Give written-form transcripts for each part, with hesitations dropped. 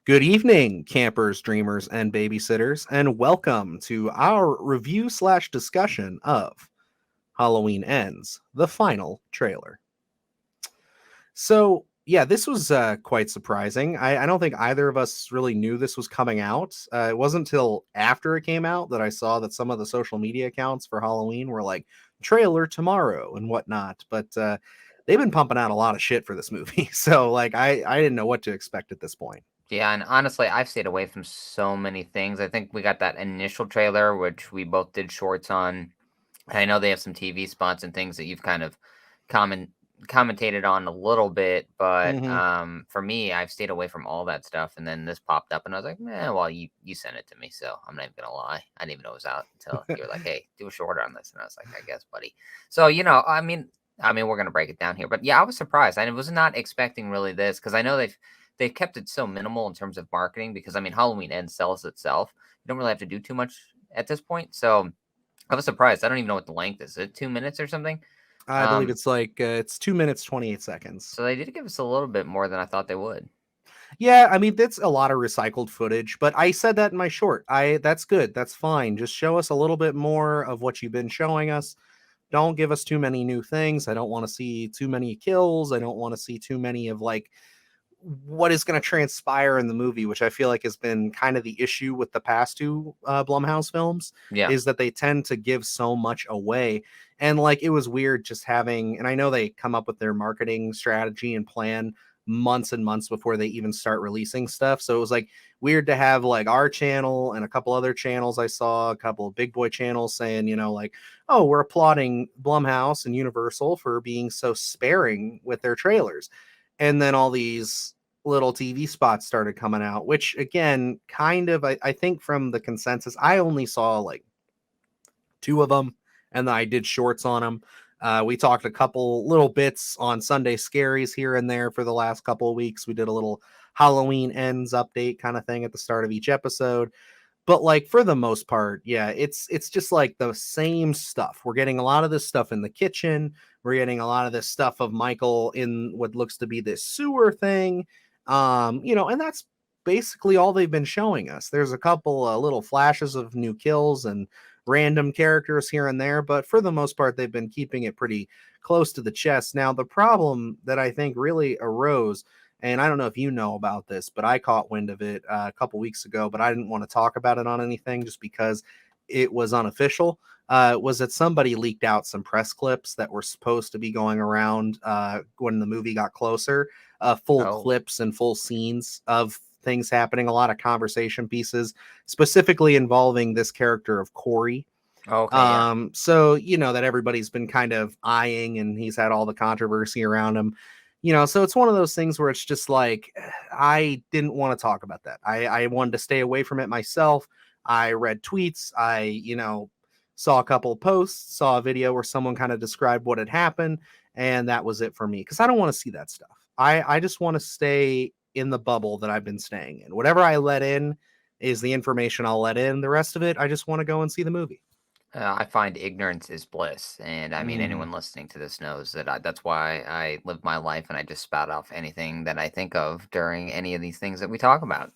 Good evening, campers, dreamers, and babysitters, and welcome to our review slash discussion of Halloween Ends, the final trailer. So, yeah, this was quite surprising. I don't think either of us really knew this was coming out. It wasn't until after it came out that I saw that some of the social media accounts for Halloween were like, trailer tomorrow and whatnot. But they've been pumping out a lot of shit for this movie. So, like, I didn't know what to expect at this point. Yeah, and honestly, I've stayed away from so many things. I think we got that initial trailer, which we both did shorts on. I know they have some TV spots and things that you've kind of comment commentated on a little bit, but Hmm. for me, I've stayed away from all that stuff. And then this popped up, and I was like, well, you sent it to me, so I'm not even gonna lie. I didn't even know it was out until you were like, hey, do a short on this, and I was like, I guess, buddy. So I mean, we're gonna break it down here, but yeah, I was surprised. I was not expecting really this because I know they've kept it so minimal in terms of marketing because I mean Halloween Ends sells itself. You don't really have to do too much at this point. So I was surprised. I don't even know what the length is. Is it 2 minutes or something? I believe Um, it's like it's 2 minutes 28 seconds. so they did give us a little bit more than I thought they would. Yeah, I mean that's a lot of recycled footage, but I said that in my short. I That's good. That's fine. Just show us a little bit more of what you've been showing us. Don't give us too many new things. I don't want to see too many kills. I don't want to see too many of like what is going to transpire in the movie, which I feel like has been kind of the issue with the past two Blumhouse films, Yeah. is that they tend to give so much away. And like it was weird just having, and I know they come up with their marketing strategy and plan months and months before they even start releasing stuff. So it was like weird to have like our channel and a couple other channels. I saw a couple of big boy channels saying, like, oh, we're applauding Blumhouse and Universal for being so sparing with their trailers. And then all these little TV spots started coming out, which again, kind of, I think from the consensus, I only saw like two of them, and then I did shorts on them. We talked a couple little bits on Sunday Scaries here and there for the last couple of weeks. We did a little Halloween Ends update kind of thing at the start of each episode. But like for the most part, yeah, it's just like the same stuff. We're getting a lot of this stuff in the kitchen. We're getting a lot of this stuff of Michael in what looks to be this sewer thing. And that's basically all they've been showing us. There's a couple little flashes of new kills and random characters here and there, but for the most part, they've been keeping it pretty close to the chest. Now, the problem that I think really arose, and I don't know if you know about this, but I caught wind of it a couple weeks ago, but I didn't want to talk about it on anything just because it was unofficial. Was that somebody leaked out some press clips that were supposed to be going around when the movie got closer, full Oh. clips and full scenes of things happening, a lot of conversation pieces, specifically involving this character of Quarry. Okay. Yeah. So that everybody's been kind of eyeing, and he's had all the controversy around him. So it's one of those things where it's just like I didn't want to talk about that. I wanted to stay away from it myself. I read tweets. I saw a couple of posts, saw a video where someone kind of described what had happened, and that was it for me because I don't want to see that stuff. I just want to stay in the bubble that I've been staying in. Whatever I let in is the information I'll let in. The rest of it, I just want to go and see the movie. I find ignorance is bliss, and I mean Mhm. anyone listening to this knows that that's why I live my life and I just spout off anything that I think of during any of these things that we talk about.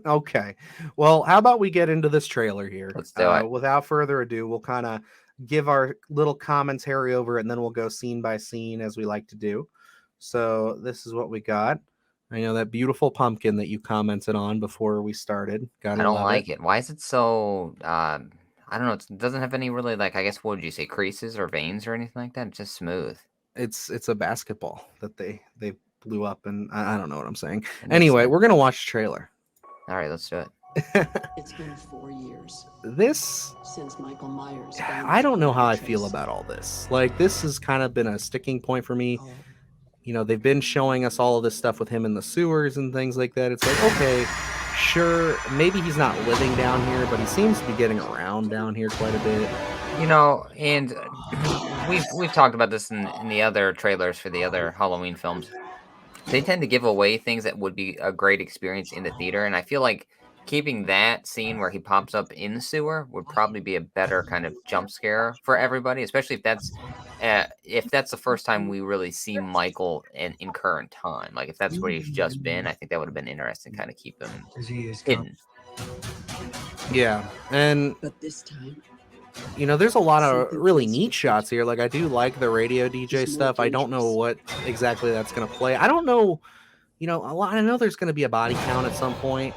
Okay. Well, how about we get into this trailer here? Let's do it. Without further ado, we'll kind of give our little commentary over it, and then we'll go scene by scene as we like to do. So, this is what we got. I know that beautiful pumpkin that you commented on before we started. I Gotta don't love it. like it. Why is it so? I don't know. It doesn't have any really like. I guess what would you say, creases or veins or anything like that? It's just smooth. It's a basketball that they blew up, and I don't know what I'm saying. It makes Anyway, sense. we're gonna watch the trailer. All right, let's do it. It's been 4 years This since Michael Myers found I his don't know how bloody I feel trace. about all this. Like this has kind of been a sticking point for me. Oh, They've been showing us all of this stuff with him in the sewers and things like that. It's like, okay, sure, maybe he's not living down here, but he seems to be getting around down here quite a bit. And we've talked about this in the other trailers for the other Halloween films. They tend to give away things that would be a great experience in the theater, and I feel like keeping that scene where he pops up in the sewer would probably be a better kind of jump scare for everybody, especially if that's the first time we really see Michael in current time. Like if that's where he's just been, I think that would have been interesting, kind of keep him hidden. Yeah, and But this time, there's a lot of something really feels neat different. shots here. Like I do like the radio DJ He's more stuff. I don't know dangerous. what exactly that's gonna play. I don't know. A lot. I know there's gonna be a body count at some point,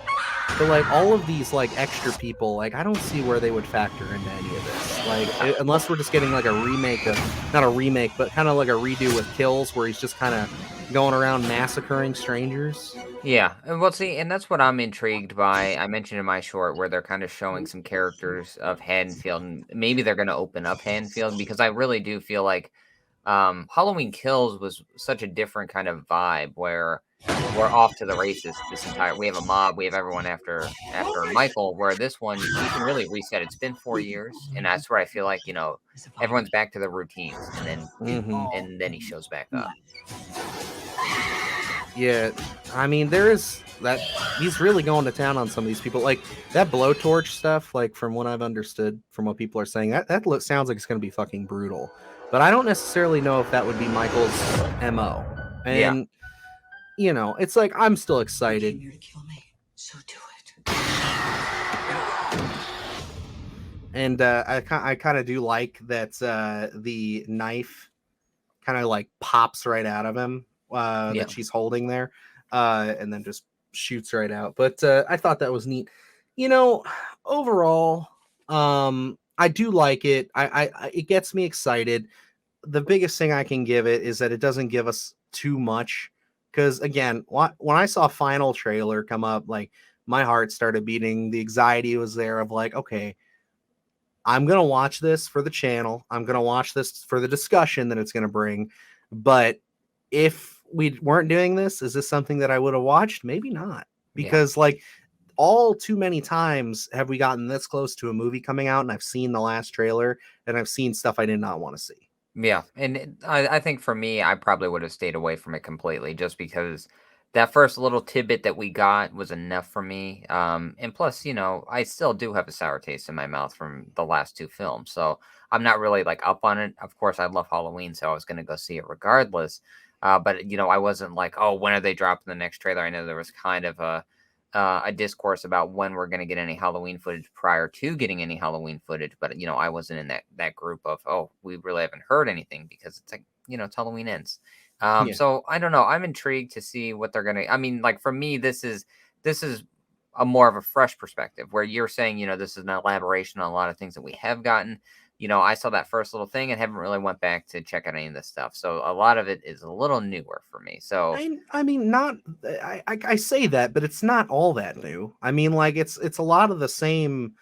but like all of these like extra people, like I don't see where they would factor into any of this. Like unless we're just getting like a remake of, not a remake, but kind of like a redo with Kills, where he's just kind of going around massacring strangers. Yeah, and well, see, and that's what I'm intrigued by. I mentioned in my short where they're kind of showing some characters of Haddonfield, and maybe they're going to open up Haddonfield because I really do feel like Halloween Kills was such a different kind of vibe where we're off to the races. We have a mob, we have everyone after Michael. Where this one, you can really reset. It's been 4 years, and that's where I feel like everyone's back to their routines, and then he shows back up. Yeah, I mean, there is that he's really going to town on some of these people. Like that blowtorch stuff, like from what I've understood from what people are saying, that sounds like it's going to be fucking brutal. But I don't necessarily know if that would be Michael's MO. Yeah. And it's like I'm still You excited. came here to kill me, so do it. And I kind of do like that the knife kind of like pops right out of him that she's holding there, and then just shoots right out. But I thought that was neat. Overall, I do like it. I it gets me excited. The biggest thing I can give it is that it doesn't give us too much. Because again, when I saw final trailer come up, like my heart started beating. The anxiety was there of like, okay, I'm going to watch this for the channel. I'm going to watch this for the discussion that it's going to bring. But if we weren't doing this, is this something that I would have watched? Maybe not. Because like all too many times have we gotten this close to a movie coming out and I've seen the last trailer and I've seen stuff I did not want to see. Yeah, and I think for me, I probably would have stayed away from it completely, just because that first little tidbit that we got was enough for me. And plus, I still do have a sour taste in my mouth from the last two films, so I'm not really like up on it. Of course, I love Halloween, so I was going to go see it regardless. But I wasn't like, oh, when are they dropping the next trailer? I know there was kind of a discourse about when we're going to get any Halloween footage prior to getting any Halloween footage. But, I wasn't in that group of, oh, we really haven't heard anything because it's like, it's Halloween ends. So I don't know. I'm intrigued to see what they're going to, I mean, like for me, this is a more of a fresh perspective where you're saying, this is an elaboration on a lot of things that we have gotten. I saw that first little thing and haven't really went back to check out any of this stuff. So a lot of it is a little newer for me. So I mean, not I say that, but it's not all that new. I mean, like it's a lot of the same,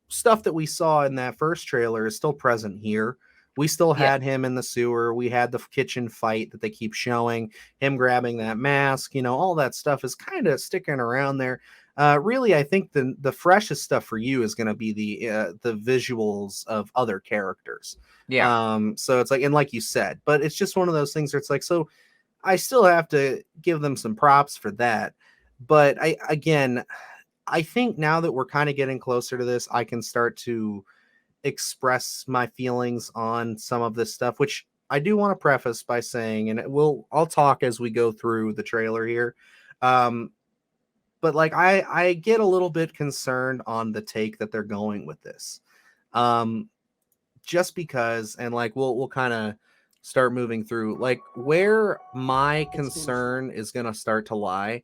stuff that we saw in that first trailer is still present here. We still had him in the sewer. We had the kitchen fight that they keep showing, him grabbing that mask, all that stuff is kind of sticking around there. Really, I think the freshest stuff for you is going to be the visuals of other characters. So it's like, and like you said, but it's just one of those things where it's like, so I still have to give them some props for that. But I think now that we're kind of getting closer to this, I can start to express my feelings on some of this stuff, which I do want to preface by saying, and I'll talk as we go through the trailer here. But like I get a little bit concerned on the take that they're going with this. Just because, and like we'll kind of start moving through, like where my concern is going to start to lie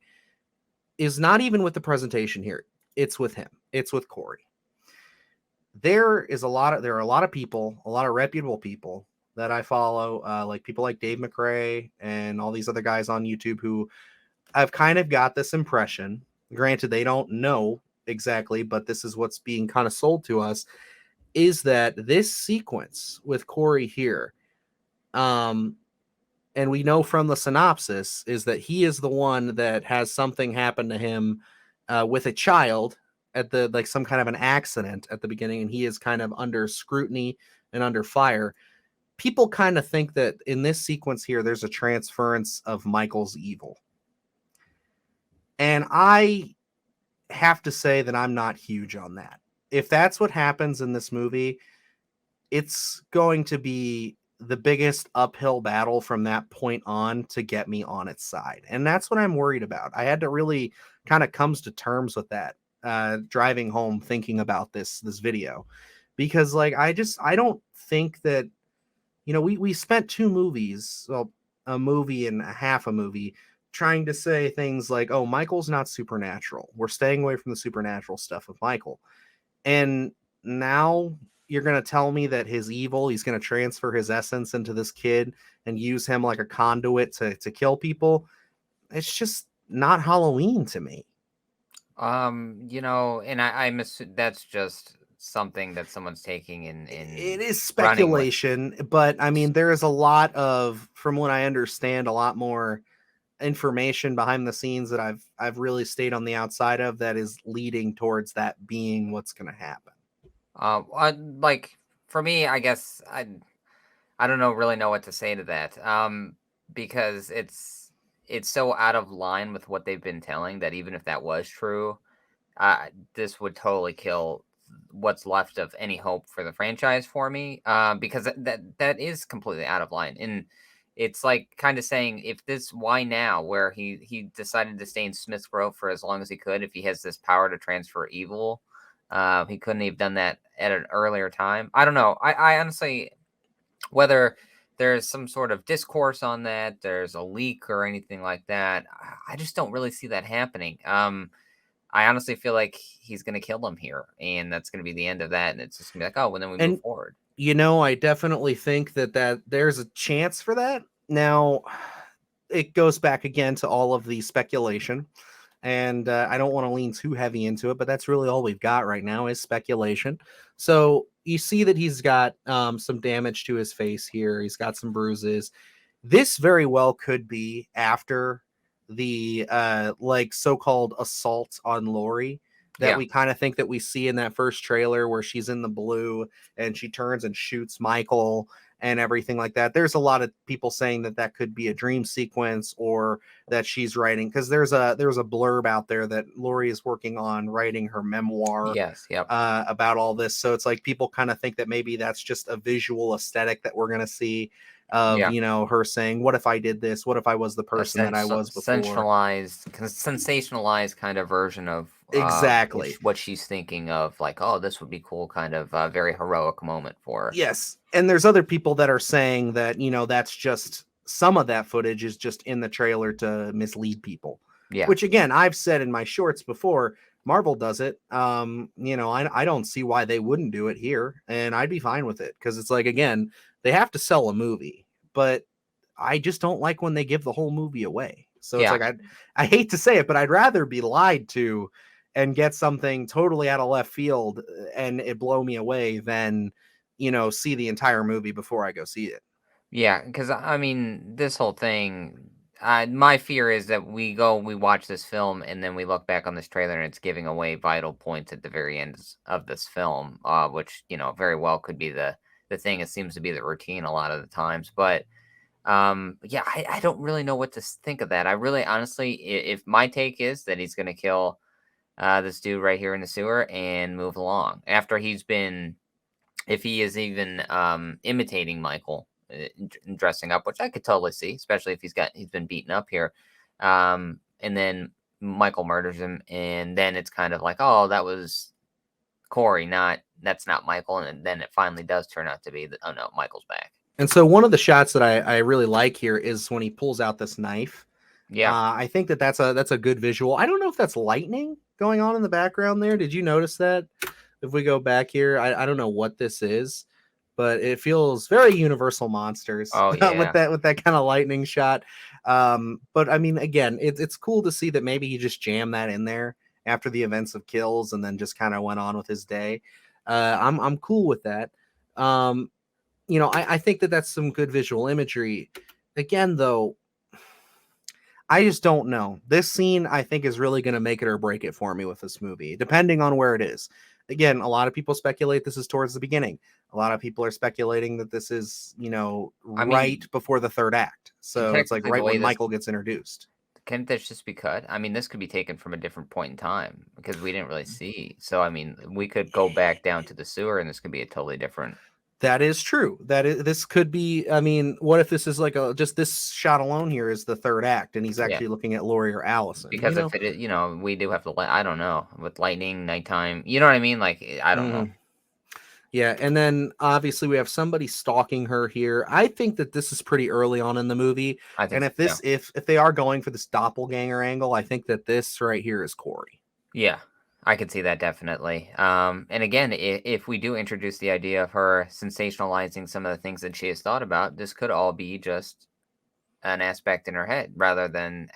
is not even with the presentation here. It's with him. It's with Quarry. There are a lot of people, a lot of reputable people that I follow, like people like Dave McRae and all these other guys on YouTube who I've kind of got this impression. Granted, they don't know exactly, but this is what's being kind of sold to us, is that this sequence with Quarry here, and we know from the synopsis, is that he is the one that has something happen to him with a child at the, like some kind of an accident at the beginning, and he is kind of under scrutiny and under fire. People kind of think that in this sequence here, there's a transference of Michael's evil. And I have to say that I'm not huge on that. If that's what happens in this movie, it's going to be the biggest uphill battle from that point on to get me on its side. And that's what I'm worried about. I had to really kind of comes to terms with that driving home thinking about this video, because like I don't think that, you know, we spent two movies, well, a movie and a half a movie, trying to say things like, oh, Michael's not supernatural, we're staying away from the supernatural stuff with Michael. And now you're going to tell me that his evil, he's going to transfer his essence into this kid and use him like a conduit to kill people. It's just not Halloween to me. You know, and I'm that's just something that someone's taking and It is running with. speculation, but I mean, there is a lot of, from what I understand, a lot more information behind the scenes that I've really stayed on the outside of that is leading towards that being what's going to happen. Like for me, I guess I don't really know what to say to that. Because it's so out of line with what they've been telling that even if that was true, this would totally kill what's left of any hope for the franchise for me. Because that is completely out of line, and it's like kind of saying, if this, why now, where he decided to stay in Smith Grove for as long as he could, if he has this power to transfer evil, he couldn't have done that at an earlier time. I don't know. I honestly, whether there's some sort of discourse on that, there's a leak or anything like that, I just don't really see that happening. I honestly feel like he's going to kill him here, and that's going to be the end of that. And it's just going to be like, oh, well, then we move forward. You know, I definitely think that there's a chance for that. Now, it goes back again to all of the speculation, and I don't want to lean too heavy into it, but that's really all we've got right now is speculation. So you see that he's got some damage to his face here. He's got some bruises. This very well could be after the like so-called assault on Lori that we kind of think that we see in that first trailer where she's in the blue and she turns and shoots Michael and everything like that. There's a lot of people saying that that could be a dream sequence, or that she's writing, because there's a blurb out there that Lori is working on writing her memoir about all this. So it's like people kind of think that maybe that's just a visual aesthetic that we're going to see of, you know, her saying, what if I did this? What if I was the person that I was before? Sensationalized kind of version of exactly what she's thinking of, like, oh, this would be cool, kind of very heroic moment for her. Yes. And there's other people that are saying that, you know, that's just, some of that footage is just in the trailer to mislead people. Yeah. Which, again, I've said in my shorts before, Marvel does it. You know, I don't see why they wouldn't do it here, and I'd be fine with it, because it's like, again, they have to sell a movie, but I just don't like when they give the whole movie away. So it's like, I hate to say it, but I'd rather be lied to and get something totally out of left field and it blow me away than, you know, see the entire movie before I go see it. Yeah, because I mean, this whole thing, my fear is that we watch this film, and then we look back on this trailer and it's giving away vital points at the very end of this film, which, you know, very well could be the thing. It seems to be the routine a lot of the times. But yeah, I don't really know what to think of that. I really, honestly, if my take is that he's going to kill this dude right here in the sewer and move along after he's been, if he is even imitating Michael, dressing up, which I could totally see, especially if he's been beaten up here, and then Michael murders him, and then it's kind of like, oh, that was Quarry, that's not Michael, and then it finally does turn out to be that, oh no, Michael's back. And so one of the shots that I really like here is when he pulls out this knife. Yeah, I think that's a good visual. I don't know if that's lightning going on in the background there. Did you notice that? If we go back here, I don't know what this is, but it feels very Universal Monsters. Oh, yeah. with that kind of lightning shot. But I mean, again, it's cool to see that maybe he just jammed that in there after the events of Kills and then just kind of went on with his day. I'm cool with that. You know, I think that that's some good visual imagery. Again, though, I just don't know. This scene, I think, is really going to make it or break it for me with this movie, depending on where it is. Again, a lot of people speculate this is towards the beginning. A lot of people are speculating that this is, you know, before the third act. So it's like right when Michael gets introduced. Can't this just be cut? I mean, this could be taken from a different point in time because we didn't really see. So, I mean, we could go back down to the sewer and this could be a totally different. That is true. This could be. I mean, what if this is like just this shot alone here is the third act, and he's Yeah. actually looking at Lori or Allison. You Because know, if it is, we do have to, I don't know, with lightning, nighttime, you know what I mean? Like, I don't know. Mhm. Yeah, and then obviously we have somebody stalking her here. I think that this is pretty early on in the movie, I think and so, if this if they are going for this doppelganger angle, I think that this right here is Quarry. yeah, I could see that definitely. And again, if we do introduce the idea of her sensationalizing some of the things that she has thought about, this could all be just an aspect in her head rather than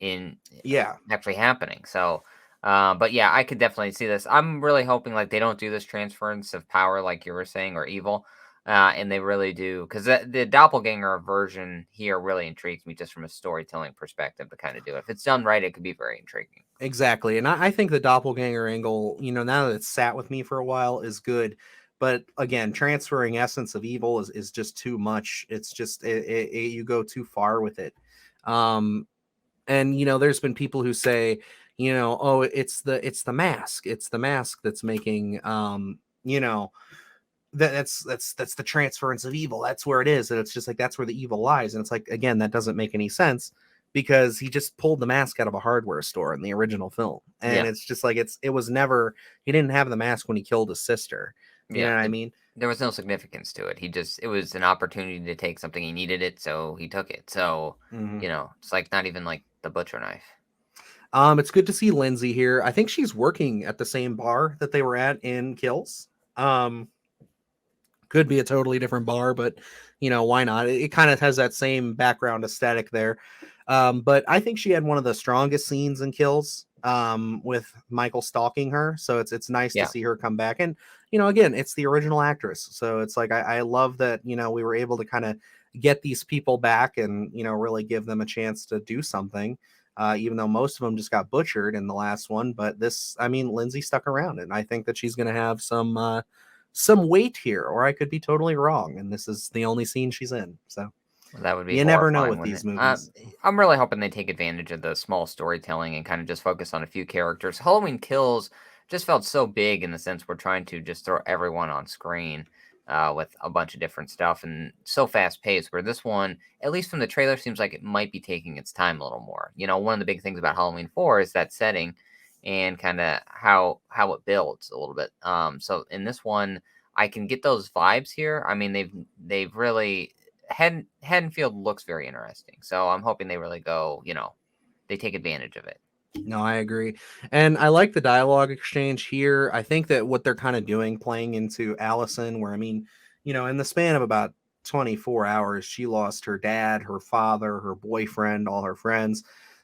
in Yeah, actually happening. So, but yeah, I could definitely see this. I'm really hoping like they don't do this transference of power like you were saying or evil. And they really do because the doppelganger version here really intrigues me just from a storytelling perspective to kind of do it. If it's done right, it could be very intriguing. exactly. And I think the doppelganger angle, now that it's sat with me for a while, is good. But again, transferring essence of evil is just too much. It's just you go too far with it. Um, and there's been people who say, oh, it's the mask. It's the mask that's making that's the transference of evil. That's where it is. And it's just like that's where the evil lies. And it's like, again, that doesn't make any sense because he just pulled the mask out of a hardware store in the original film. And Yeah, it's just like it was never he didn't have the mask when he killed his sister. You know yeah. what I mean? There was no significance to it. It was an opportunity to take something. He needed it, so he took it. So, Mhm. it's like not even like the butcher knife. It's good to see Lindsay here. I think she's working at the same bar that they were at in Kills. Could be a totally different bar, but why not? It kind of has that same background aesthetic there. But I think she had one of the strongest scenes in Kills, with Michael stalking her. So it's nice to Yeah, see her come back. And again, it's the original actress. So it's like I love that we were able to kind of get these people back and really give them a chance to do something. Even though most of them just got butchered in the last one, but Lindsay stuck around, and I think that she's going to have some weight here, or I could be totally wrong, and this is the only scene she's in. So that would be you never know horrifying, with wouldn't these it? movies. I'm really hoping they take advantage of the small storytelling and kind of just focus on a few characters. Halloween Kills just felt so big in the sense we're trying to just throw everyone on screen with a bunch of different stuff and so fast paced. Where this one, at least from the trailer, seems like it might be taking its time a little more. One of the big things about Halloween 4 is that setting and kind of how it builds a little bit. So in this one, I can get those vibes here. I mean, they've really Haddonfield looks very interesting. So I'm hoping they really go, they take advantage of it. No, I agree. And I like the dialogue exchange here. I think that what they're kind of doing, playing into Allison, where in the span of about 24 hours, she lost her dad, her father, her boyfriend, all her friends,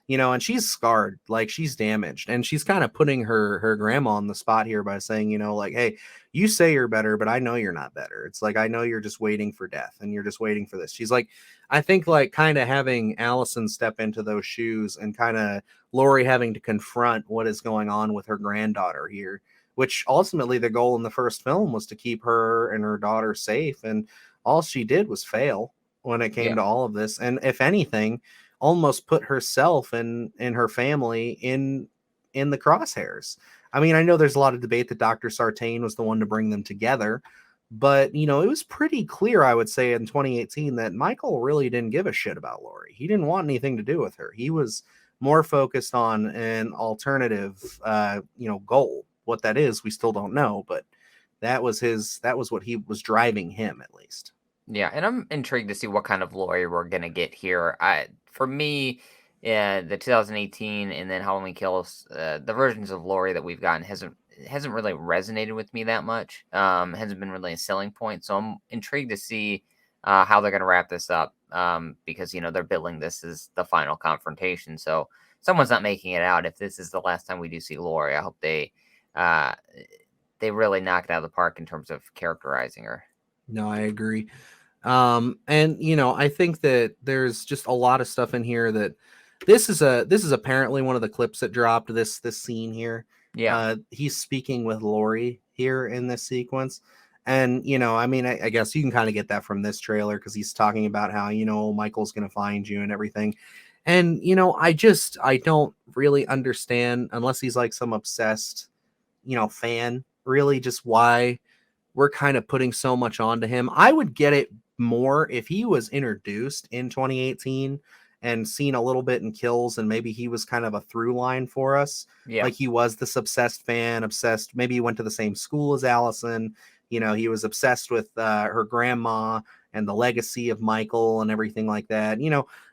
and she's scarred, like she's damaged. And she's kind of putting her grandma on the spot here by saying, like, hey, you say you're better, but I know you're not better. It's like I know you're just waiting for death and you're just waiting for this. She's like, I think like kind of having Allison step into those shoes and kind of Lori having to confront what is going on with her granddaughter here, which ultimately the goal in the first film was to keep her and her daughter safe. And all she did was fail when it came Yeah. to all of this. And if anything, almost put herself and her family in the crosshairs. I mean, I know there's a lot of debate that Dr. Sartain was the one to bring them together, but it was pretty clear, I would say, in 2018 that Michael really didn't give a shit about Lori. He didn't want anything to do with her. He was more focused on an alternative, goal. What that is, we still don't know, but that was what he was driving him, at least. Yeah, and I'm intrigued to see what kind of Lori we're gonna get here. For me, yeah, the 2018 and then Halloween Kills, the versions of Lori that we've gotten hasn't really resonated with me that much. Hasn't been really a selling point. So I'm intrigued to see how they're gonna wrap this up. Because they're billing this as the final confrontation. So someone's not making it out. If this is the last time we do see Lori, I hope uh they really knock it out of the park in terms of characterizing her. No, I agree. And I think that there's just a lot of stuff in here that this is apparently one of the clips that dropped this scene here. Yeah. He's speaking with Lori here in this sequence. And I guess you can kind of get that from this trailer because he's talking about how Michael's gonna find you and everything. And I don't really understand, unless he's like some obsessed, fan, really, just why we're kind of putting so much onto him. I would get it more if he was introduced in 2018 and seen a little bit in Kills, and maybe he was kind of a through line for us. Yeah. Like he was this obsessed fan, obsessed. Maybe he went to the same school as Allison. He was obsessed with her grandma and the legacy of Michael and everything like that.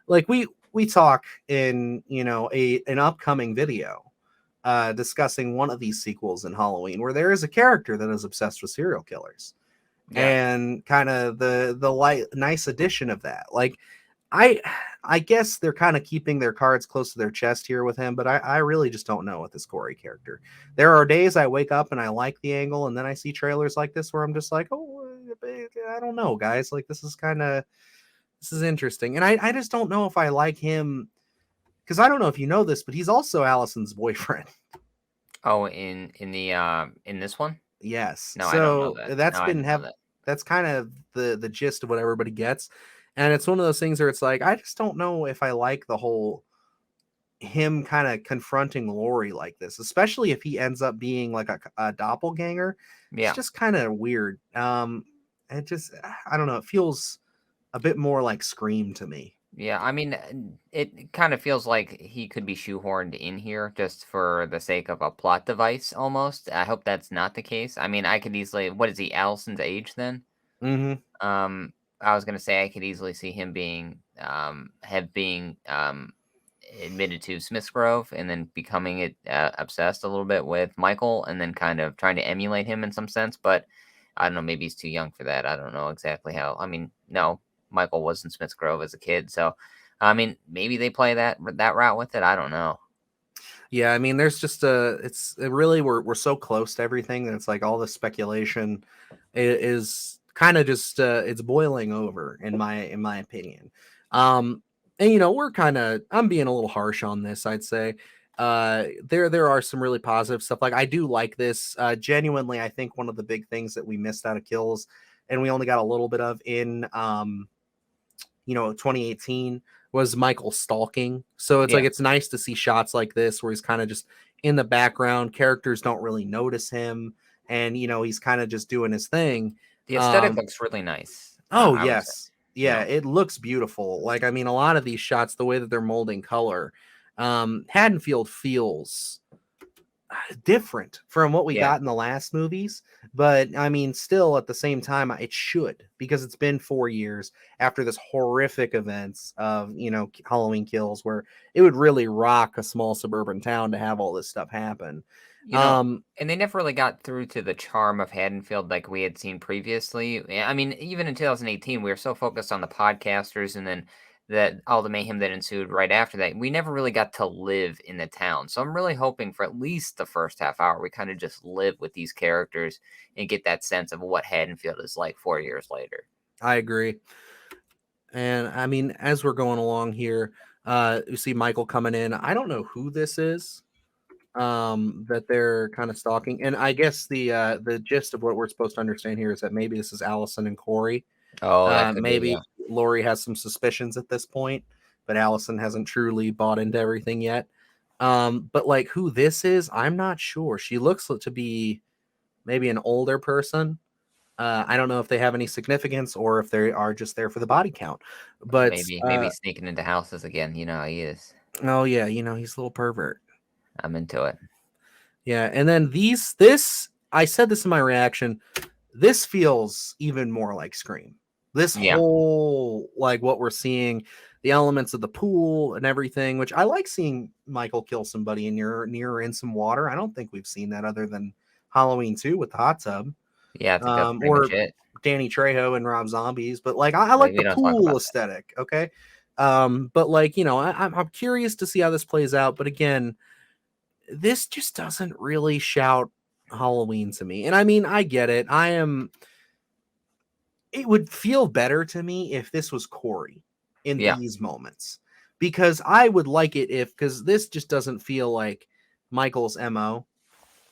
Like we talk in an upcoming video discussing one of these sequels in Halloween, where there is a character that is obsessed with serial killers, Yeah. and kind of the light nice addition of that. Like I guess they're kind of keeping their cards close to their chest here with him, but I really just don't know with this Quarry character. There are days I wake up and I like the angle, and then I see trailers like this where I'm just like, oh, I don't know, guys. Like this is interesting, and I just don't know if I like him, because I don't know if you know this, but he's also Allison's boyfriend. Oh, in this one? Yes. No, I don't know So that. that's No, I been didn't know that. that's kind of the gist of what everybody gets. And it's one of those things where it's like, I just don't know if I like the whole him kind of confronting Lori like this, especially if he ends up being like a doppelganger. It's Yeah. just kind of weird. It just, I don't know, it feels a bit more like Scream to me. Yeah, I mean, it kind of feels like he could be shoehorned in here just for the sake of a plot device almost. I hope that's not the case. I mean, I could easily, what is he, Allison's age then? Mm-hmm. I was gonna say I could easily see him being admitted to Smithsgrove and then becoming obsessed a little bit with Michael and then kind of trying to emulate him in some sense. But I don't know, maybe he's too young for that. I don't know exactly how. I mean, no, Michael was in Smithsgrove as a kid, so I mean, maybe they play that route with it. I don't know. Yeah, I mean, there's just really, we're so close to everything that it's like all this speculation is kind of just it's boiling over in my opinion. And we're kind of, I'm being a little harsh on this, I'd say. There are some really positive stuff. Like I do like this. Genuinely, I think one of the big things that we missed out of Kills, and we only got a little bit of in 2018, was Michael stalking. So it's Yeah, like it's nice to see shots like this where he's kind of just in the background. Characters don't really notice him, and he's kind of just doing his thing. the aesthetic looks really nice. Oh I would say, yes, you yeah, know, it looks beautiful. Like I mean, a lot of these shots, the way that they're molding color, Haddonfield feels different from what we yeah. got in the last movies, but I mean, still at the same time, it should, because it's been 4 years after this horrific events of Halloween Kills, where it would really rock a small suburban town to have all this stuff happen. You know, Um, and they never really got through to the charm of Haddonfield like we had seen previously. I mean, even in 2018, we were so focused on the podcasters and then that all the mayhem that ensued right after that. We never really got to live in the town. So I'm really hoping for at least the first half hour, we kind of just live with these characters and get that sense of what Haddonfield is like 4 years later. I agree. And I mean, as we're going along here, you see Michael coming in. I don't know who this is, that they're kind of stalking. And I guess the gist of what we're supposed to understand here is that maybe this is Allison and Corey. Oh, that could be, Maybe yeah. Lori has some suspicions at this point, but Allison hasn't truly bought into everything yet. But like who this is, I'm not sure. She looks to be maybe an older person. I don't know if they have any significance or if they are just there for the body count. But Maybe sneaking into houses again. You know how he is. oh yeah, he's a little pervert. I'm into it. Yeah, and then this I said this in my reaction. This feels even more like Scream. This Yeah. whole, like what we're seeing, the elements of the pool and everything, which I like seeing Michael kill somebody in near in some water. I don't think we've seen that other than Halloween 2 with the hot tub. Yeah, I think that's pretty much Or it. Danny Trejo and Rob Zombies, but like I like We the don't talk pool about that. aesthetic. Okay. But like, I'm curious to see how this plays out. But again, this just doesn't really shout Halloween to me. And I mean, I get it. It would feel better to me if this was Corey in Yeah. these moments, because I would like it because this just doesn't feel like Michael's MO.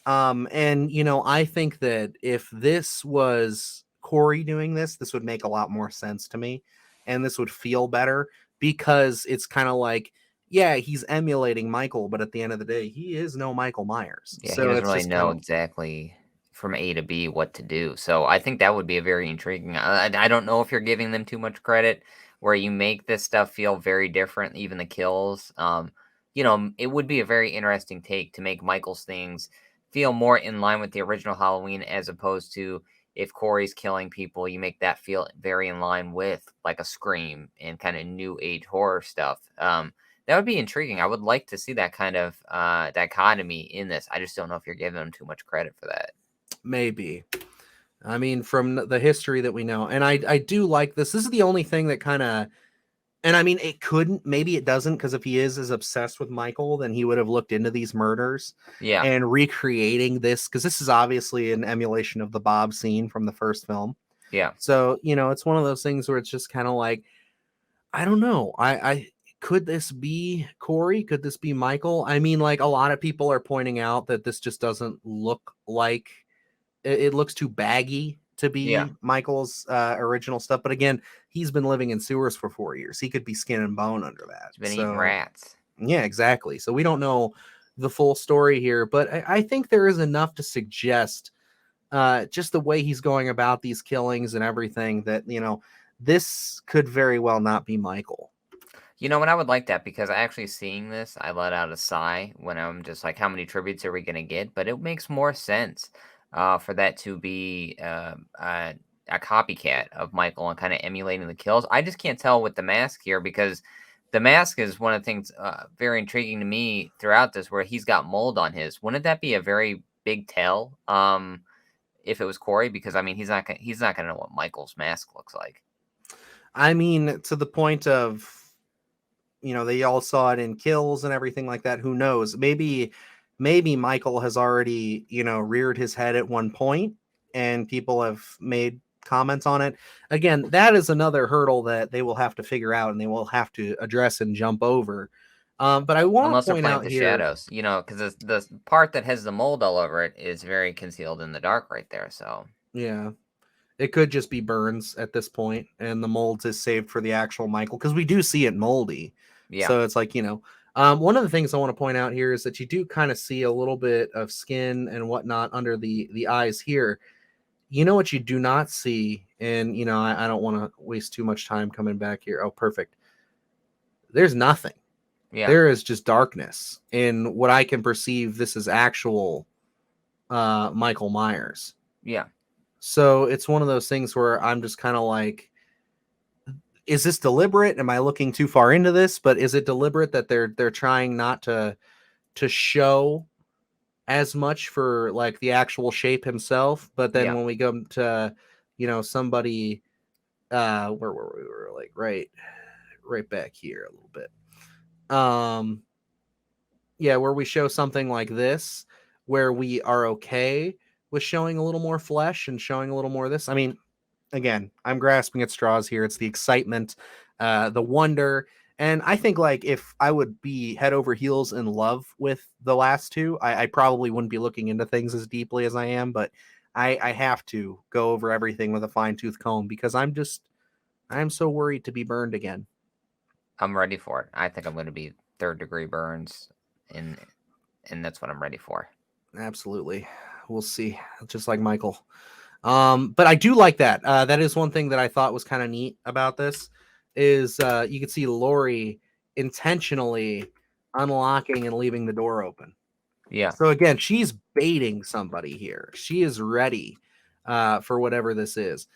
And I think that if this was Corey doing this would make a lot more sense to me, and this would feel better, because it's kind of like yeah, he's emulating Michael, but at the end of the day, he is no Michael Myers. Yeah, he So doesn't it's really just kind know of exactly from A to B what to do. So I think that would be a very intriguing. I don't know if you're giving them too much credit, where you make this stuff feel very different, even the kills. It would be a very interesting take to make Michael's things feel more in line with the original Halloween, as opposed to if Corey's killing people, you make that feel very in line with like a Scream and kind of new age horror stuff. That would be intriguing. I would like to see that kind of dichotomy in this. I just don't know if you're giving them too much credit for that. maybe. I mean, from the history that we know, and I do like this. This is the only thing that kind of, and I mean, it couldn't, maybe it doesn't, because if he is as obsessed with Michael, then he would have looked into these murders Yeah, and recreating this, because this is obviously an emulation of the Bob scene from the first film. yeah. So, it's one of those things where it's just kind of like, I don't know. I could this be Corey? Could this be Michael? I mean, like a lot of people are pointing out that this just doesn't look like it looks too baggy to Yeah, be Michael's original stuff. But again, he's been living in sewers for 4 years. He could be skin and bone under that. he's been eating So rats. yeah, exactly. So we don't know the full story here, but I think there is enough to suggest just the way he's going about these killings and everything that, this could very well not be Michael. And I would like that, because actually seeing this, I let out a sigh when I'm just like, how many tributes are we going to get? But it makes more sense for that to be a copycat of Michael and kind of emulating the kills. I just can't tell with the mask here, because the mask is one of the things very intriguing to me throughout this, where he's got mold on his. Wouldn't that be a very big tell if it was Corey? Because I mean, he's not gonna know what Michael's mask looks like. I mean, to the point of, they all saw it in kills and everything like that. Who knows? Maybe Michael has already, reared his head at one point and people have made comments on it. Again, that is another hurdle that they will have to figure out and they will have to address and jump over. But I want to Unless they're point playing out with the here, shadows, because the part that has the mold all over it is very concealed in the dark right there. So yeah, it could just be burns at this point, and the molds is saved for the actual Michael because we do see it moldy. yeah, So it's like, one of the things I want to point out here is that you do kind of see a little bit of skin and whatnot under the eyes here. You know what you do not see, and I don't want to waste too much time coming back here. Oh, perfect. There's nothing. yeah, There is just darkness. And what I can perceive, this is actual Michael Myers. yeah. So it's one of those things where I'm just kind of like, is this deliberate? Am I looking too far into this? But is it deliberate that they're trying not to show as much for like the actual shape himself? But then Yeah. when we go to, somebody where were we? We were like right back here a little bit. Yeah, where we show something like this, where we are okay with showing a little more flesh and showing a little more of this. I mean, again, I'm grasping at straws here. It's the excitement, the wonder. And I think like if I would be head over heels in love with the last two, I probably wouldn't be looking into things as deeply as I am, but I have to go over everything with a fine tooth comb because I'm so worried to be burned again. I'm ready for it. I think I'm going to be third-degree burns, and that's what I'm ready for. Absolutely. We'll see. Just like Michael. But I do like that. That is one thing that I thought was kind of neat about this is you can see Lori intentionally unlocking and leaving the door open. Yeah, So again, she's baiting somebody here. She is ready for whatever this is.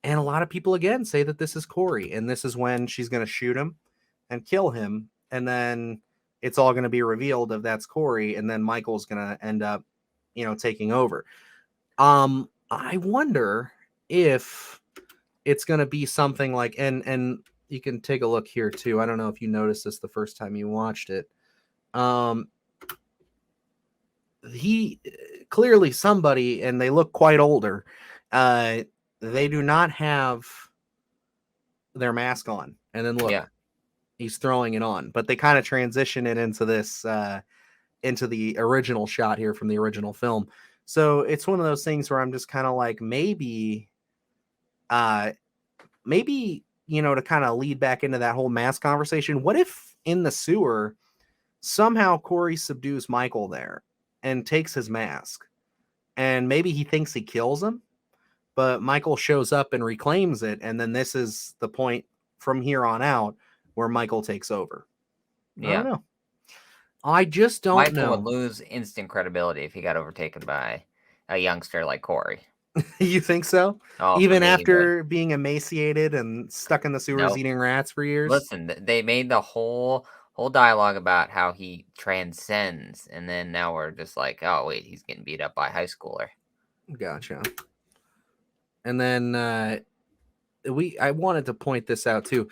And a lot of people again say that this is Corey, and this is when she's going to shoot him and kill him, and then it's all going to be revealed if that's Corey, and then Michael's going to end up, taking over. I wonder if it's going to be something like, and you can take a look here too. I don't know if you noticed this the first time you watched it. He clearly somebody, and they look quite older. They do not have their mask on, and then look, yeah. he's throwing it on, but they kind of transition it into this, into the original shot here from the original film. So it's one of those things where I'm just kind of like, maybe, to kind of lead back into that whole mask conversation. What if in the sewer, somehow Quarry subdues Michael there and takes his mask. And maybe he thinks he kills him, but Michael shows up and reclaims it. And then this is the point from here on out where Michael takes over. I don't know. I just don't Michael know. would lose instant credibility if he got overtaken by a youngster like Quarry. You think so? Oh, for Even me, he would. after being emaciated and stuck in the sewers Nope. eating rats for years? Listen, they made the whole dialogue about how he transcends, and then now we're just like, oh wait, he's getting beat up by a high schooler. Gotcha. And then I wanted to point this out too.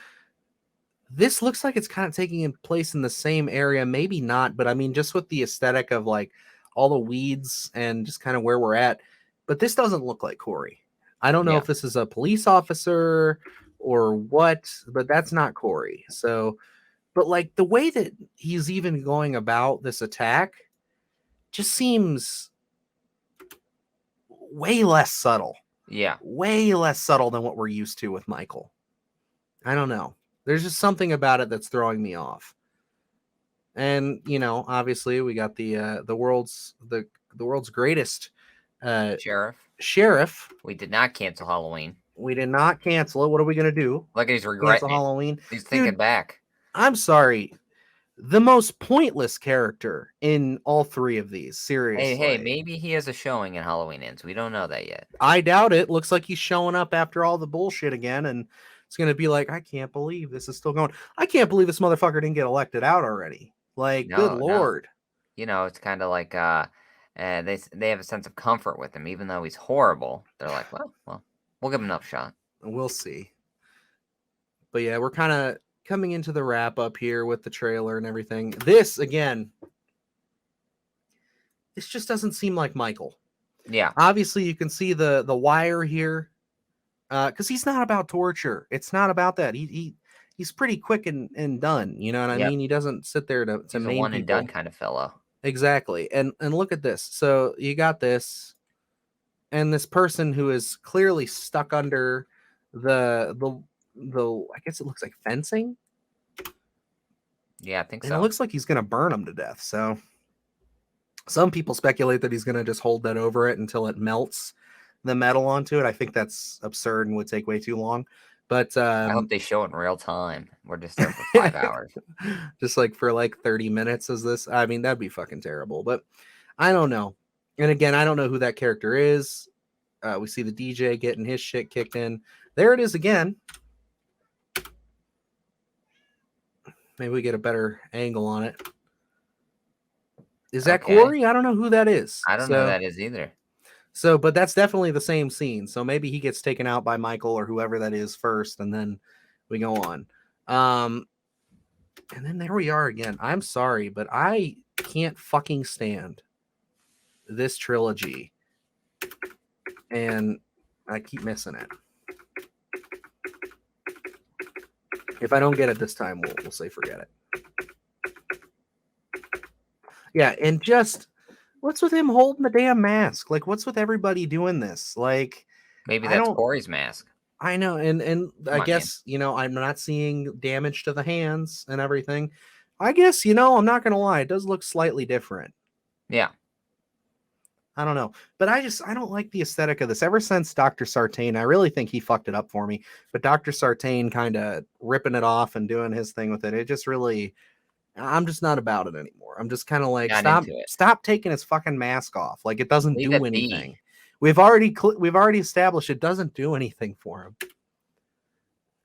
This looks like it's kind of taking place in the same area, maybe not, but I mean, just with the aesthetic of like all the weeds and just kind of where we're at. But this doesn't look like Quarry. I don't know if this is a police officer or what, but that's not Quarry. So, but like the way that he's even going about this attack just seems way less subtle. Yeah. Way less subtle than what we're used to with Michael. I don't know. There's just something about it that's throwing me off. And, you know, obviously we got the world's greatest sheriff. We did not cancel Halloween. We did not cancel it. What are we going to do? Look, he's regretting Halloween. He's thinking back. I'm sorry. The most pointless character in all three of these. Seriously. Hey, maybe he has a showing in Halloween Ends. We don't know that yet. I doubt it. Looks like he's showing up after all the bullshit again, and it's going to be like, I can't believe this is still going. I can't believe this motherfucker didn't get elected out already. Like, good Lord. No. You know, it's kind of like they have a sense of comfort with him, even though he's horrible. They're like, well, we'll give him another shot. We'll see. But yeah, we're kind of coming into the wrap up here with the trailer and everything. This, again, this just doesn't seem like Michael. Yeah. Obviously, you can see the wire here. Because he's not about torture. It's not about that. He's pretty quick and done. You know what I mean? He doesn't sit there to he's maim a one and people. done kind of fellow. Exactly. And look at this. So you got this, and this person who is clearly stuck under the I guess it looks like fencing. Yeah, I think so. And it looks like he's gonna burn him to death. So some people speculate that he's gonna just hold that over it until it melts the metal onto it. I think that's absurd and would take way too long. But I hope they show it in real time. We're just there for 5 hours. Just like for like 30 minutes is this. I mean, that'd be fucking terrible. But I don't know. And again, I don't know who that character is. We see the DJ getting his shit kicked in. There it is again. Maybe we get a better angle on it. Is that Quarry? I don't know who that is. I don't know who that is either. So, but that's definitely the same scene. So maybe he gets taken out by Michael or whoever that is first, and then we go on. And then there we are again. I'm sorry, but I can't fucking stand this trilogy. And I keep missing it. If I don't get it this time, we'll say forget it. Yeah, and just what's with him holding the damn mask? Like, what's with everybody doing this? Like, maybe that's Quarry's mask. I know, and I guess, you know, I'm not seeing damage to the hands and everything. I guess, you know, I'm not gonna lie, it does look slightly different. Yeah. I don't know, but I don't like the aesthetic of this. Ever since Dr. Sartain, I really think he fucked it up for me. But Dr. Sartain kind of ripping it off and doing his thing with it, it just really, I'm just not about it anymore. I'm just kind of like, stop taking his fucking mask off. Like, it doesn't do anything. We've already established it doesn't do anything for him.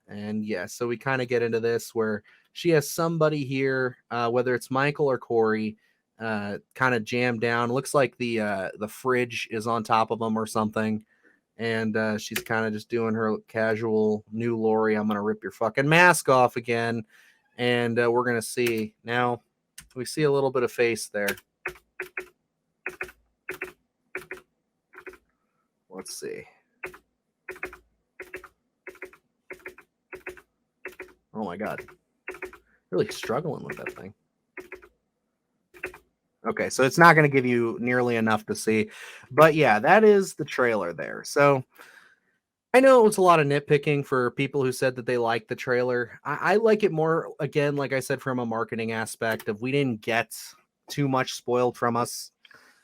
And yeah, so we kind of get into this where she has somebody here, whether it's Michael or Quarry, kind of jammed down. Looks like the fridge is on top of them or something. And she's kind of just doing her casual new Lori, I'm going to rip your fucking mask off again. And we're going to see. Now, we see a little bit of face there. Let's see. Oh my God. Really struggling with that thing. Okay, so it's not going to give you nearly enough to see. But yeah, that is the trailer there. So I know it was a lot of nitpicking for people who said that they liked the trailer. I like it more, again, like I said, from a marketing aspect of we didn't get too much spoiled from us.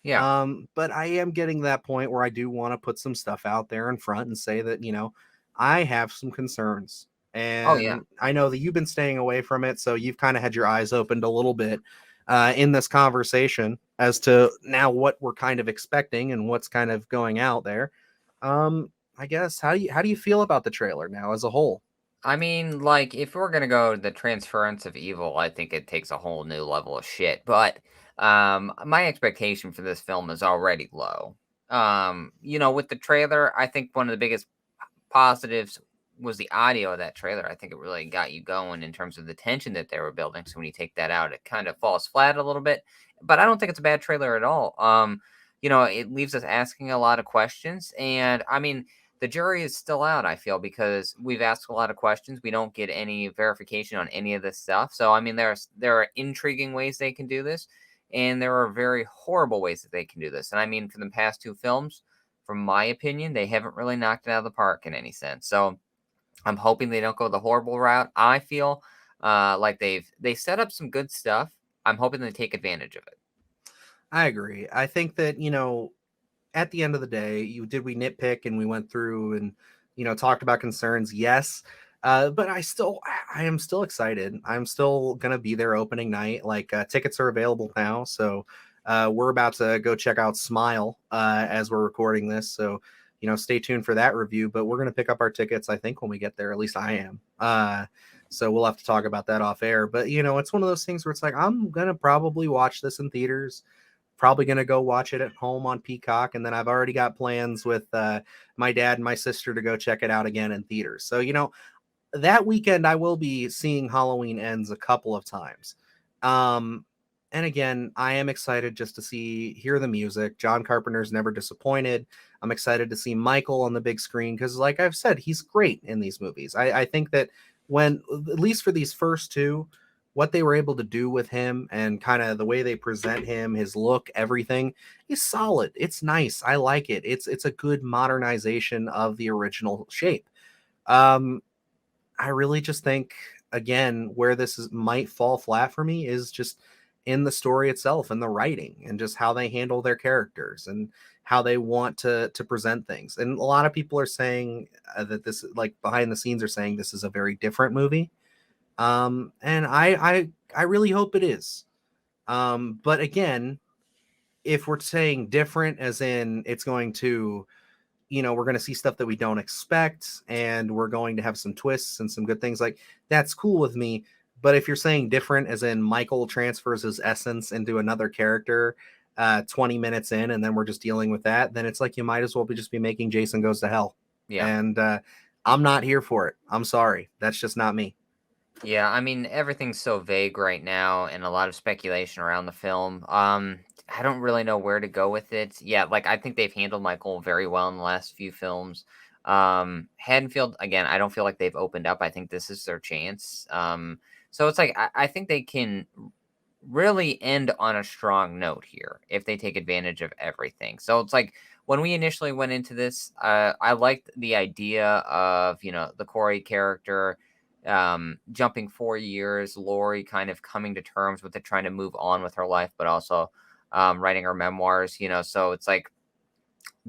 Yeah. But I am getting that point where I do want to put some stuff out there in front and say that, I have some concerns. Oh yeah. And I know that you've been staying away from it, so you've kind of had your eyes opened a little bit in this conversation as to now what we're kind of expecting and what's kind of going out there. I guess how do you feel about the trailer now as a whole? I mean, like, if we're gonna go the transference of evil, I think it takes a whole new level of shit. But my expectation for this film is already low. With the trailer, I think one of the biggest positives was the audio of that trailer. I think it really got you going in terms of the tension that they were building. So when you take that out, it kind of falls flat a little bit. But I don't think it's a bad trailer at all. It leaves us asking a lot of questions, and I mean, the jury is still out, I feel, because we've asked a lot of questions. We don't get any verification on any of this stuff. So I mean, there are intriguing ways they can do this, and there are very horrible ways that they can do this. And I mean, for the past two films, from my opinion, they haven't really knocked it out of the park in any sense. So I'm hoping they don't go the horrible route. I feel like they set up some good stuff. I'm hoping they take advantage of it. I agree. I think that, at the end of the day, we nitpick and we went through and talked about concerns. Yes, but I am still excited. I'm still gonna be there opening night. Like tickets are available now, so we're about to go check out Smile as we're recording this. So stay tuned for that review. But we're gonna pick up our tickets. I think when we get there, at least I am. So we'll have to talk about that off air. But it's one of those things where it's like I'm gonna probably watch this in theaters, probably going to go watch it at home on Peacock. And then I've already got plans with my dad and my sister to go check it out again in theaters. So, that weekend I will be seeing Halloween Ends a couple of times. And again, I am excited just to hear the music. John Carpenter's never disappointed. I'm excited to see Michael on the big screen because, like I've said, he's great in these movies. I think that at least for these first two, what they were able to do with him and kind of the way they present him, his look, everything is solid. It's nice. I like it. It's a good modernization of the original shape. Um, I really just think again where might fall flat for me is just in the story itself and the writing and just how they handle their characters and how they want to present things. And a lot of people are saying that this, like behind the scenes, are saying this is a very different movie. And I really hope it is. But again, if we're saying different, as in it's going to, we're going to see stuff that we don't expect, and we're going to have some twists and some good things, like that's cool with me. But if you're saying different, as in Michael transfers his essence into another character 20 minutes in, and then we're just dealing with that, then it's like you might as well just be making Jason Goes to Hell. Yeah. And I'm not here for it. I'm sorry. That's just not me. Yeah, I mean, everything's so vague right now and a lot of speculation around the film. I don't really know where to go with it. Yeah, like I think they've handled Michael very well in the last few films. Haddonfield, again, I don't feel like they've opened up. I think this is their chance. So it's like I think they can really end on a strong note here if they take advantage of everything. So it's like when we initially went into this, I liked the idea of the Quarry character jumping 4 years, Lori kind of coming to terms with it, trying to move on with her life, but also writing her memoirs. So it's like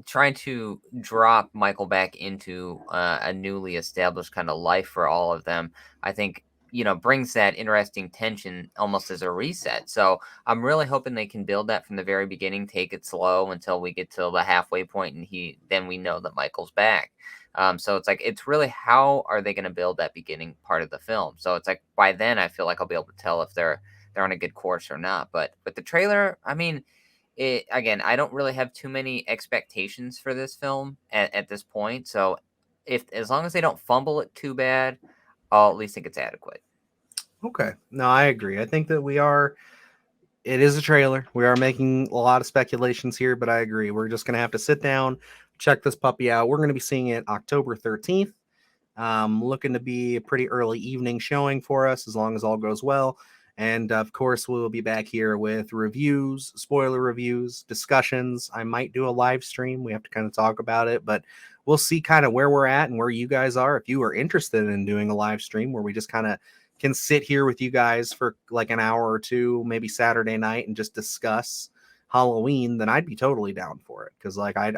trying to drop Michael back into a newly established kind of life for all of them. I think brings that interesting tension almost as a reset. So I'm really hoping they can build that from the very beginning, take it slow until we get to the halfway point, and then we know that Michael's back. So it's like it's really how are they going to build that beginning part of the film. So it's like by then I feel like I'll be able to tell if they're on a good course or not. But the trailer, I mean, again, I don't really have too many expectations for this film at this point. So as long as they don't fumble it too bad, I'll at least think it's adequate. Okay. No, I agree. I think that it is a trailer. We are making a lot of speculations here, but I agree. We're just going to have to sit down, check this puppy out. We're going to be seeing it October 13th. Looking to be a pretty early evening showing for us as long as all goes well. And of course, we'll be back here with reviews, spoiler reviews, discussions. I might do a live stream. We have to kind of talk about it, but we'll see kind of where we're at and where you guys are. If you are interested in doing a live stream where we just kind of can sit here with you guys for like an hour or two, maybe Saturday night, and just discuss Halloween, then I'd be totally down for it. Because like I'm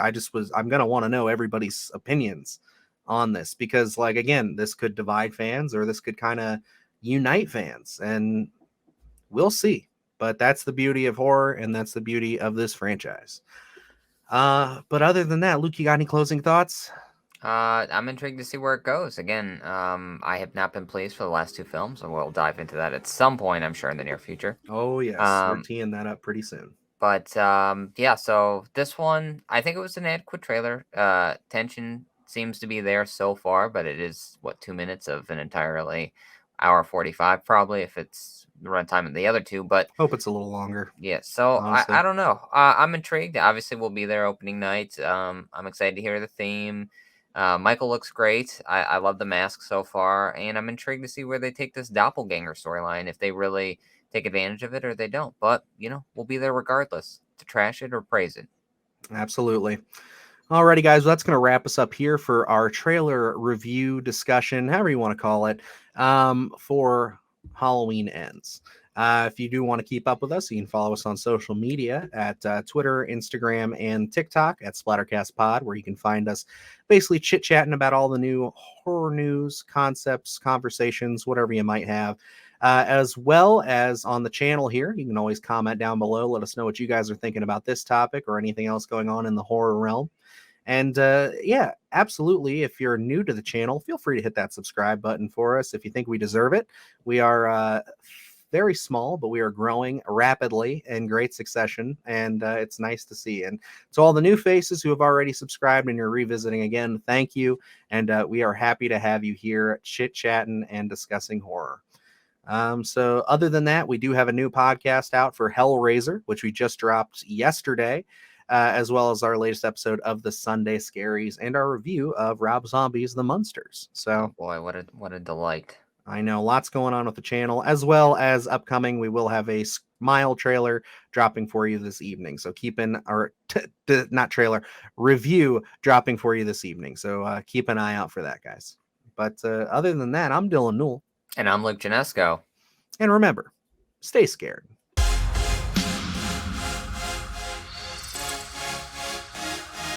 gonna want to know everybody's opinions on this, because like again, this could divide fans or this could kind of unite fans, and we'll see. But that's the beauty of horror, and that's the beauty of this franchise. But other than that, Luke, you got any closing thoughts? I'm intrigued to see where it goes. Again, I have not been pleased for the last two films, and we'll dive into that at some point, I'm sure, in the near future. Oh yes, we're teeing that up pretty soon. But yeah, so this one, I think it was an adequate trailer. Tension seems to be there so far, but it is, 2 minutes of an entirely hour 45, probably, if it's the runtime of the other two. But hope it's a little longer. yeah, so honestly. I don't know. I'm intrigued. Obviously, we'll be there opening night. I'm excited to hear the theme. Michael looks great. I love the mask so far, and I'm intrigued to see where they take this doppelganger storyline, if they really take advantage of it or they don't. But, we'll be there regardless to trash it or praise it. Absolutely. Alrighty, guys, well, that's going to wrap us up here for our trailer review discussion, however you want to call it, for Halloween Ends. If you do want to keep up with us, you can follow us on social media at Twitter, Instagram, and TikTok at SplattercastPod, where you can find us basically chit-chatting about all the new horror news, concepts, conversations, whatever you might have. As well as on the channel here, you can always comment down below. Let us know what you guys are thinking about this topic or anything else going on in the horror realm. And yeah, absolutely. If you're new to the channel, feel free to hit that subscribe button for us if you think we deserve it. We are very small, but we are growing rapidly in great succession, and it's nice to see. And to all the new faces who have already subscribed and you're revisiting again, thank you. And we are happy to have you here chit-chatting and discussing horror. So other than that, we do have a new podcast out for Hellraiser, which we just dropped yesterday, as well as our latest episode of the Sunday Scaries and our review of Rob Zombie's The Munsters. So, boy, what a delight. I know lots going on with the channel, as well as upcoming. We will have a Smile trailer dropping for you this evening. So not trailer, review dropping for you this evening. So keep an eye out for that, guys. But other than that, I'm Dylan Newell. And I'm Luke Janesco. And remember, stay scared.